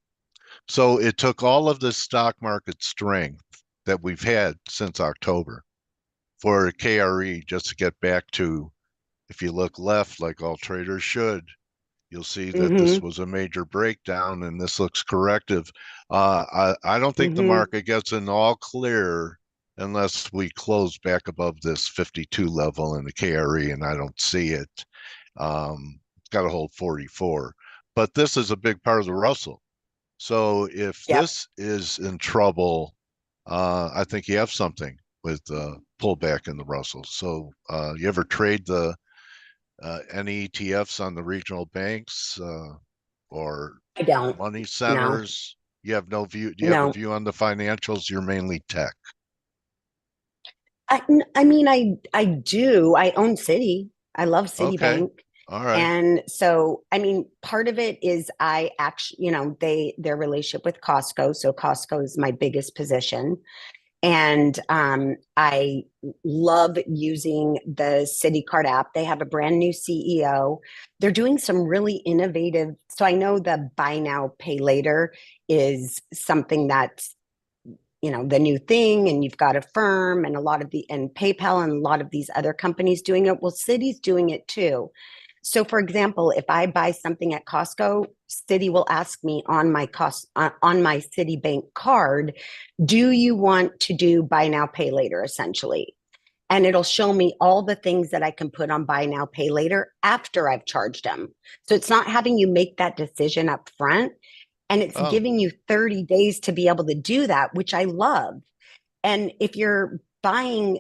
So it took all of the stock market strength that we've had since October for KRE just to get back to, if you look left, like all traders should, you'll see that this was a major breakdown, and this looks corrective. I don't think the market gets an all clear unless we close back above this 52 level in the KRE, and I don't see it. It's got to hold 44. But this is a big part of the Russell. So if this is in trouble, I think you have something with pullback in the Russell. So you ever trade the any ETFs on the regional banks or I don't. money centers? No. You have no view. Do you have a view on the financials? You're mainly tech. I mean, I do. I own Citi. I love Citibank. Okay. All right. And so, I mean, part of it is I actually, you know, their relationship with Costco. So Costco is my biggest position. And I love using the Citi Card app. They have a brand new CEO. They're doing some really innovative. So I know the buy now, pay later is something that's, you know, the new thing, and you've got Affirm and and PayPal and a lot of these other companies doing it. Well, Citi's doing it too. So, for example, if I buy something at Costco, Citi will ask me on my Citibank card, do you want to do buy now, pay later, essentially? And it'll show me all the things that I can put on buy now, pay later after I've charged them. So it's not having you make that decision up front, and it's giving you 30 days to be able to do that, which I love. And if you're buying,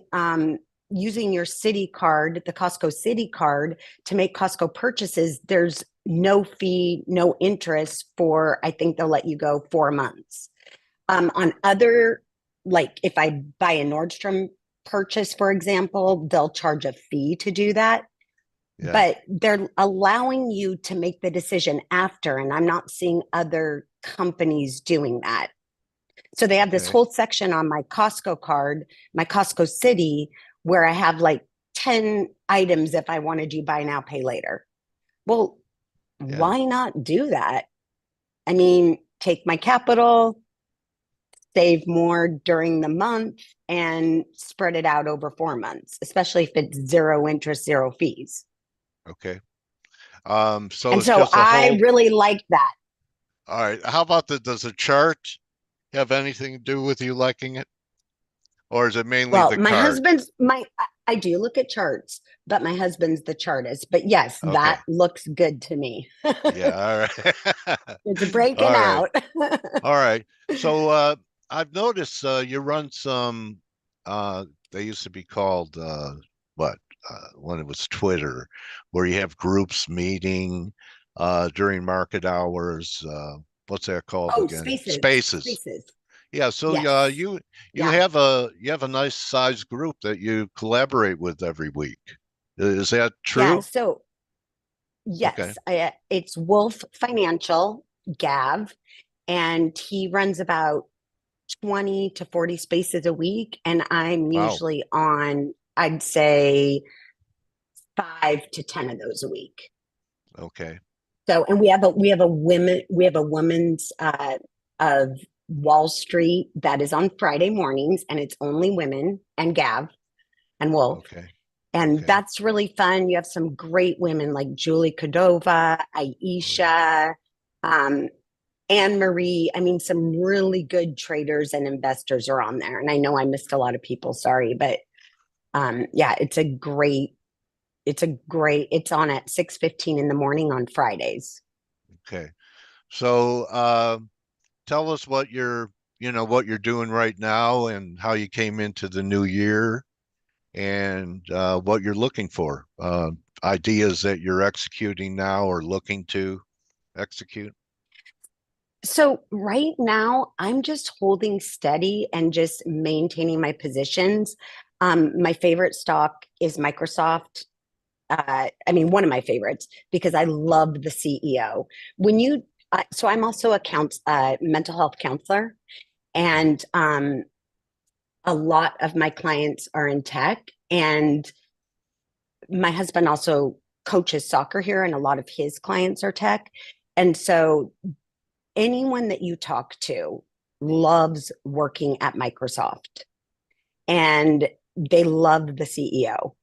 using your Citi card, the Costco Citi card, to make Costco purchases, there's no fee, no interest for, I think they'll let you go 4 months. On other, like if I buy a Nordstrom purchase, for example, they'll charge a fee to do that. Yeah. But they're allowing you to make the decision after, and I'm not seeing other companies doing that. So they have this whole section on my Costco card, my Costco Citi, where I have like 10 items if I want to do buy now, pay later. Well, why not do that? I mean, take my capital, save more during the month, and spread it out over 4 months, especially if it's zero interest, zero fees. Okay. So I really like that. All right. How about does the chart have anything to do with you liking it? Or is it mainly the card? I do look at charts, but my husband's the chartist. But yes, that looks good to me. Yeah, all right. It's breaking out. All right. So I've noticed you run some, they used to be called, when it was Twitter, where you have groups meeting during market hours. What's that called again? Spaces. Yeah, so yes. You have a nice sized group that you collaborate with every week. Is that true? Yeah, so yes, it's Wolf Financial, Gav, and he runs about 20 to 40 spaces a week, and I'm usually on, I'd say, 5 to 10 of those a week. Okay. So, and we have a women's of Wall Street that is on Friday mornings, and it's only women and Gav and Wolf. Okay. And that's really fun. You have some great women like Julie Cordova, Aisha, Anne Marie. I mean, some really good traders and investors are on there. And I know I missed a lot of people, sorry, but it's on at 6:15 in the morning on Fridays. Okay. So tell us what what you're doing right now and how you came into the new year and what you're looking for, ideas that you're executing now or looking to execute. So right now, I'm just holding steady and just maintaining my positions. My favorite stock is Microsoft. I mean, one of my favorites because I love the CEO. So I'm also a mental health counselor, and a lot of my clients are in tech. And my husband also coaches soccer here, and a lot of his clients are tech. And so anyone that you talk to loves working at Microsoft, and they love the CEO.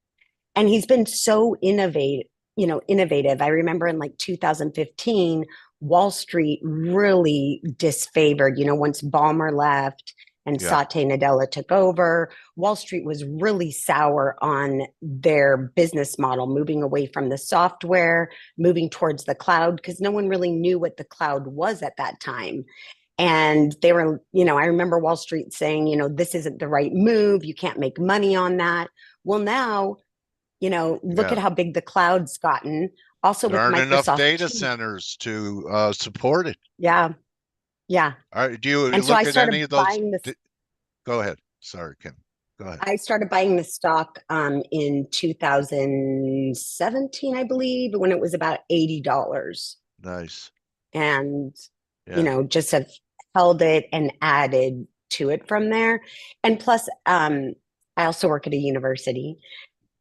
And he's been so innovative. I remember in like 2015, Wall Street really disfavored, once Ballmer left and Satya Nadella took over, Wall Street was really sour on their business model, moving away from the software, moving towards the cloud, because no one really knew what the cloud was at that time. And they were, I remember Wall Street saying, this isn't the right move. You can't make money on that. Well, now, look at how big the cloud's gotten. Also, there with aren't Microsoft enough data centers to support it. Yeah. All right, do you and look so I at started any of those? buying this. Go ahead. Sorry, Kim. Go ahead. I started buying the stock in 2017, I believe, when it was about $80. Nice. And, just have held it and added to it from there. And plus, I also work at a university,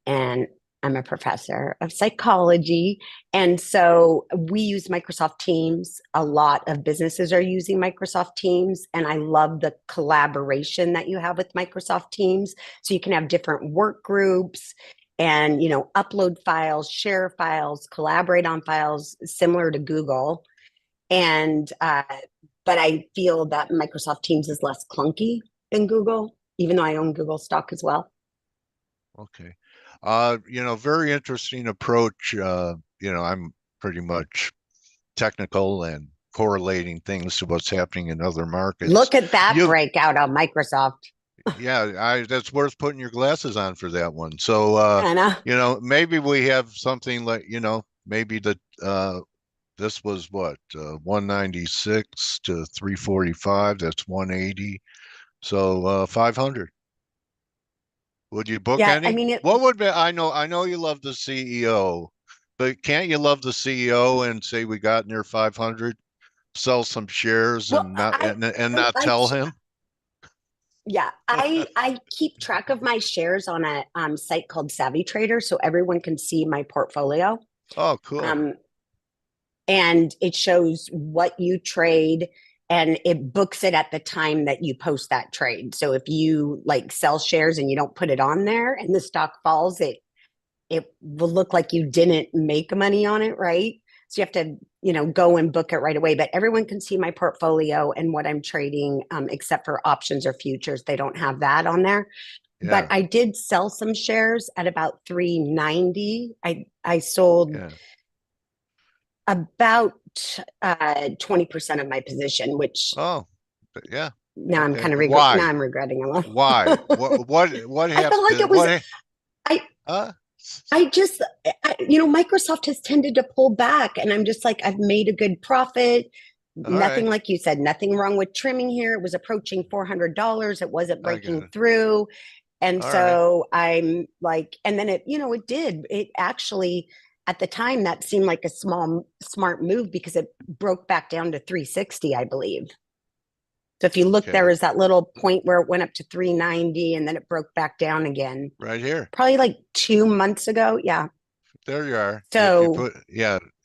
and I'm a professor of psychology. And so we use Microsoft Teams. A lot of businesses are using Microsoft Teams. And I love the collaboration that you have with Microsoft Teams. So you can have different work groups and, upload files, share files, collaborate on files, similar to Google. And, but I feel that Microsoft Teams is less clunky than Google, even though I own Google stock as well. Okay. Very interesting approach. I'm pretty much technical and correlating things to what's happening in other markets. Look at that breakout on Microsoft. Yeah, that's worth putting your glasses on for that one. So, maybe we have something like, maybe this was what, 196 to 345. That's 180. So 500. Would you book any? I mean, what would be? I know you love the CEO, but can't you love the CEO and say we got near 500, sell some shares and not tell him? Yeah, I keep track of my shares on a site called Savvy Trader, so everyone can see my portfolio. Oh, cool. And it shows what you trade, and it books it at the time that you post that trade. So if you sell shares and you don't put it on there and the stock falls, it will look like you didn't make money on it, right? So you have to, go and book it right away. But everyone can see my portfolio and what I'm trading, except for options or futures. They don't have that on there. Yeah. But I did sell some shares at about 390. I sold about 20% of my position, which now I'm kind of now I'm regretting a little. Why? What happened? I felt like it was Microsoft has tended to pull back, and I'm just like, I've made a good profit. Nothing, like you said, nothing wrong with trimming here. It was approaching $400. It wasn't breaking through. And so I'm like, and then it actually, at the time, that seemed like a smart move because it broke back down to 360, I believe. So if you look, there was that little point where it went up to 390 and then it broke back down again. Right here. Probably like 2 months ago. Yeah. There you are. So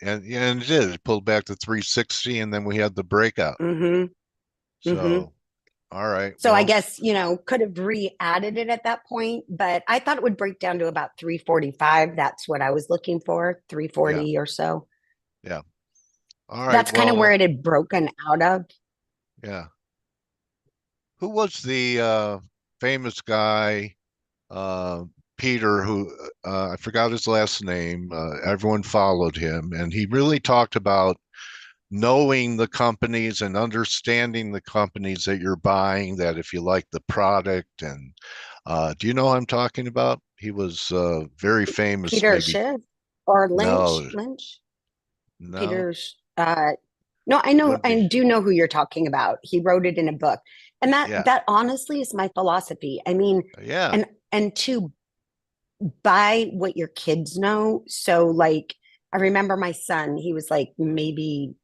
and it did. It pulled back to 360 and then we had the breakout. Mm-hmm. So all right. So I guess, could have re-added it at that point, but I thought it would break down to about 345. That's what I was looking for, 340 or so. Yeah. All right. That's kind of where it had broken out of. Yeah. Who was the famous guy, Peter, who I forgot his last name. Everyone followed him, and he really talked about knowing the companies and understanding the companies that you're buying, that if you like the product. And do you know who I'm talking about? He was very famous. Peter Maybe Schiff or no, Lynch. no. Peter's no, I know, Wouldn't be. I do know who you're talking about. He wrote it in a book. And Yeah, that honestly is my philosophy. I mean, yeah, and to buy what your kids know. So like I remember my son, he was like maybe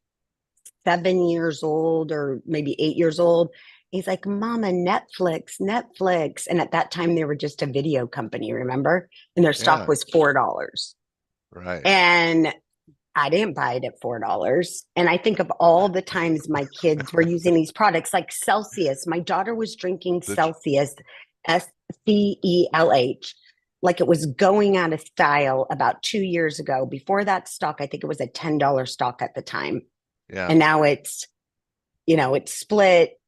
7 years old or maybe 8 years old. He's like, Mama, Netflix, Netflix. And at that time they were just a video company, remember? And their stock yeah. was $4. Right. And I didn't buy it at $4. And I think of all the times my kids were using these products like Celsius. My daughter was drinking The, Celsius, F.A.C.E, like it was going out of style about 2 years ago. Before that stock, I think it was a $10 stock at the time. yeah. And now it's, it's split.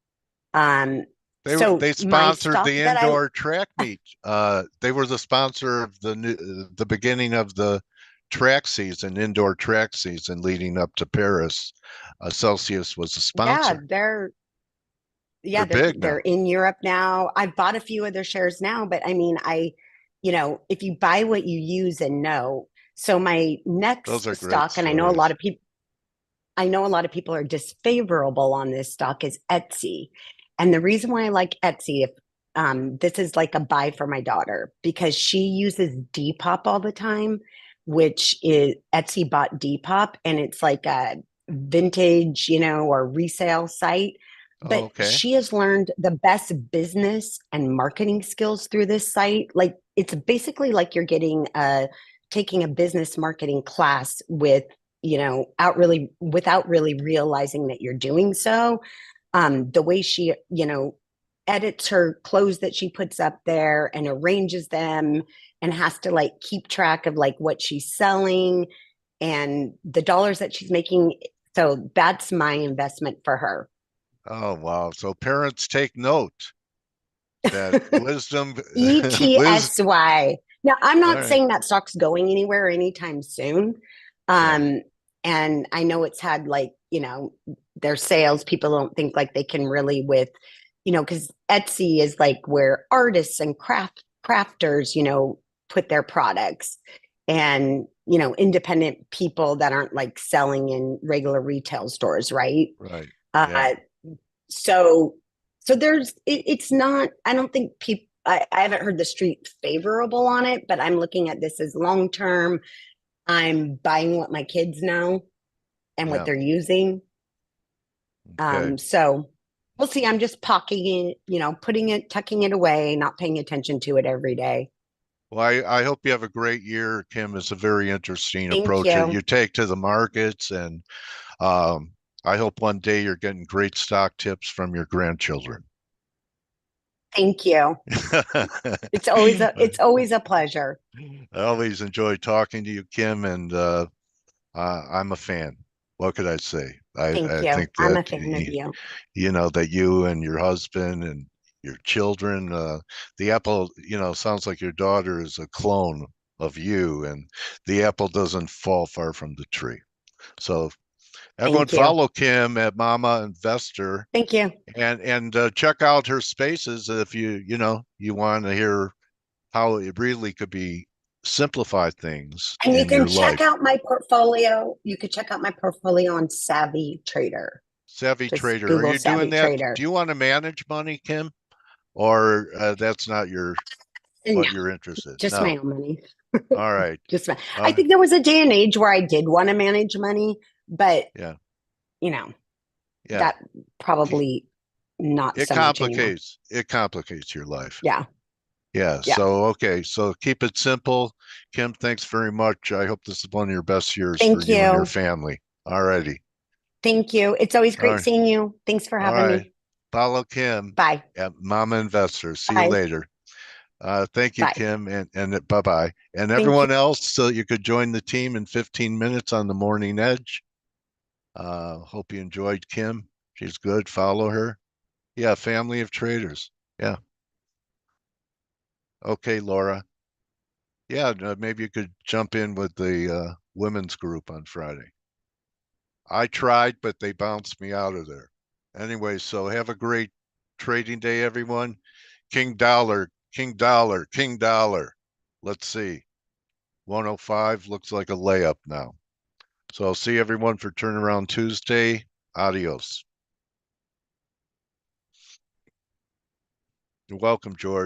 So They my sponsored stock the that I indoor track meet. They were the sponsor of the beginning of the track season, indoor track season leading up to Paris. Celsius was a yeah, sponsor. they're Big they're now. in Europe now. I've bought a few of their shares now, but I mean, if you buy what you use and know. So my Those are next great stock, and stories. I know a lot of people are disfavorable on this stock, is Etsy. And the reason why I like Etsy, if this is like a buy for my daughter, because she uses Depop all the time, which is Etsy bought Depop, and it's like a vintage, or resale site. Oh, But okay. she has learned the best business and marketing skills through this site. Like it's basically like you're getting taking a business marketing class with out really without really realizing that you're doing so. The way she edits her clothes that she puts up there and arranges them and has to like keep track of like what she's selling and the dollars that she's making. So that's my investment for her. Oh, wow. So parents take note that wisdom, wisdom. ETSY. Now, I'm All not right. saying that stock's going anywhere anytime soon. Yeah. And I know it's had like, their sales, people don't think like they can really with, because Etsy is like where artists and crafters, put their products and, independent people that aren't like selling in regular retail stores, right? Right. Yeah. Uh, so it's not, I don't think people, I haven't heard the street favorable on it, but I'm looking at this as long term. I'm buying what my kids know and what Yeah. they're using. Okay. So we'll see. I'm just pocketing it, putting it, tucking it away, not paying attention to it every day. Well, I hope you have a great year, Kim. It's a very interesting Thank approach that you. you take to the markets, and um, I hope one day you're getting great stock tips from your grandchildren. Thank you. It's always a pleasure. I always enjoy talking to you, Kim, and I'm a fan. What could I say? Thank I you. think I'm that a fan of you. that you and your husband and your children, the apple, sounds like your daughter is a clone of you, and the apple doesn't fall far from the tree. So everyone Thank you. follow Kim at Mama Investor, Thank you. and check out her spaces if you want to hear how it really could be simplify things And you in can your check life. out my portfolio. You could check out my portfolio on Savvy Trader. Savvy Just Trader, are Google you doing Savvy that? Trader. Do you want to manage money, Kim, or that's not No, what you're interested? just my No. own money. All right. I think there was a day and age where I did want to manage money, but Yeah. you know, Yeah. that probably not It so much anymore. complicates your life. Yeah. Yeah. Yeah. So okay. So keep it simple. Kim, thanks very much. I hope this is one of your best years for Thank you and your you. family. All righty. Thank you. It's always All great right. seeing you. Thanks for All having right. me. Follow Kim Bye. at Mama Investor. See you Bye. later. Thank you, Bye. Kim, and bye-bye. And Thank you. everyone else, so you could join the team in 15 minutes on the Morning Edge. Hope you enjoyed Kim. She's good. Follow her. Yeah, family of traders. Yeah. Okay, Laura. Yeah, maybe you could jump in with the women's group on Friday. I tried, but they bounced me out of there. Anyway, so have a great trading day, everyone. King dollar, king dollar, king dollar. Let's see. 105 looks like a layup now. So I'll see everyone for Turnaround Tuesday. Adios. You're welcome, George.